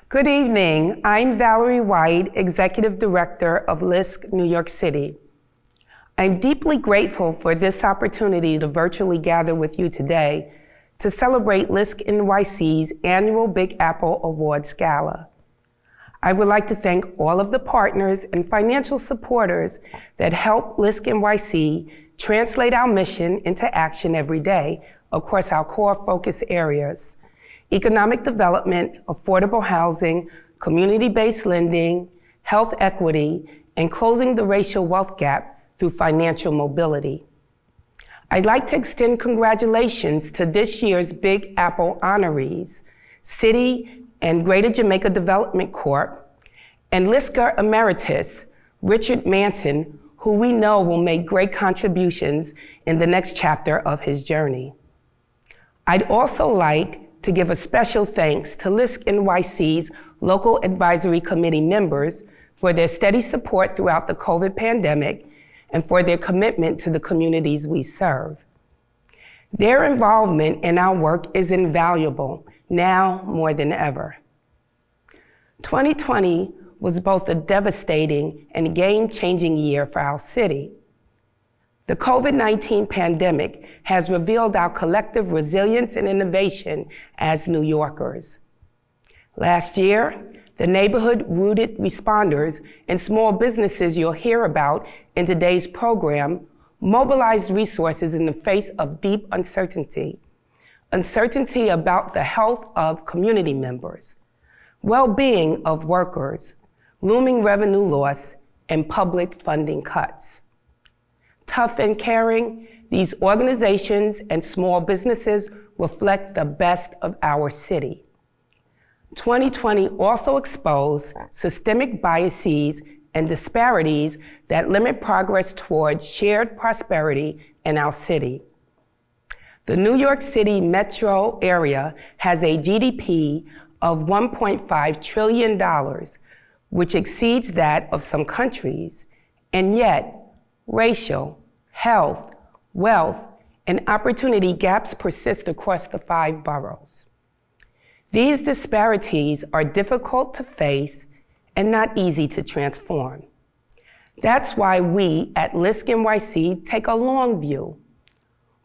Good evening. I'm Valerie White, Executive Director of LISC New York City. I'm deeply grateful for this opportunity to virtually gather with you today to celebrate LISC NYC's annual Big Apple Awards Gala. I would like to thank all of the partners and financial supporters that help LISC NYC translate our mission into action every day across our core focus areas: economic development, affordable housing, community-based lending, health equity, and closing the racial wealth gap through financial mobility. I'd like to extend congratulations to this year's Big Apple honorees, City and Greater Jamaica Development Corp., and LISCer Emeritus, Richard Manson, who we know will make great contributions in the next chapter of his journey. I'd also like to give a special thanks to LISC NYC's local advisory committee members for their steady support throughout the COVID pandemic and for their commitment to the communities we serve. Their involvement in our work is invaluable, now more than ever. 2020 was both a devastating and game-changing year for our city. The COVID-19 pandemic has revealed our collective resilience and innovation as New Yorkers. Last year, the neighborhood-rooted responders and small businesses you'll hear about in today's program mobilized resources in the face of deep uncertainty. Uncertainty about the health of community members, well-being of workers, looming revenue loss, and public funding cuts. Tough and caring, these organizations and small businesses reflect the best of our city. 2020 also exposed systemic biases and disparities that limit progress towards shared prosperity in our city. The New York City metro area has a GDP of $1.5 trillion, which exceeds that of some countries, and yet racial, health, wealth, and opportunity gaps persist across the 5 boroughs. These disparities are difficult to face and not easy to transform. That's why we at LISC NYC take a long view.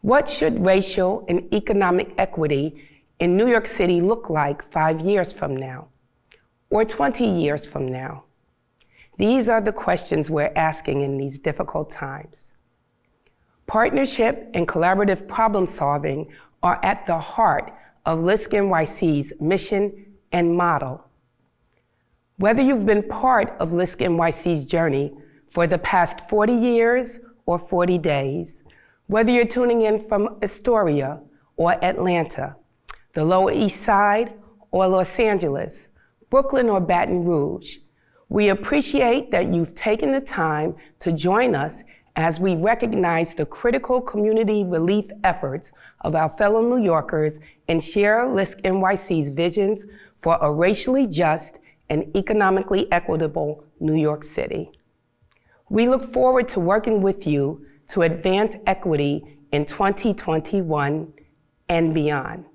What should racial and economic equity in New York City look like 5 years from now, or 20 years from now? These are the questions we're asking in these difficult times. Partnership and collaborative problem solving are at the heart of LISC NYC's mission and model. Whether you've been part of LISC NYC's journey for the past 40 years or 40 days, whether you're tuning in from Astoria or Atlanta, the Lower East Side or Los Angeles, Brooklyn or Baton Rouge, we appreciate that you've taken the time to join us as we recognize the critical community relief efforts of our fellow New Yorkers and share LISC NYC's visions for a racially just and economically equitable New York City. We look forward to working with you to advance equity in 2021 and beyond.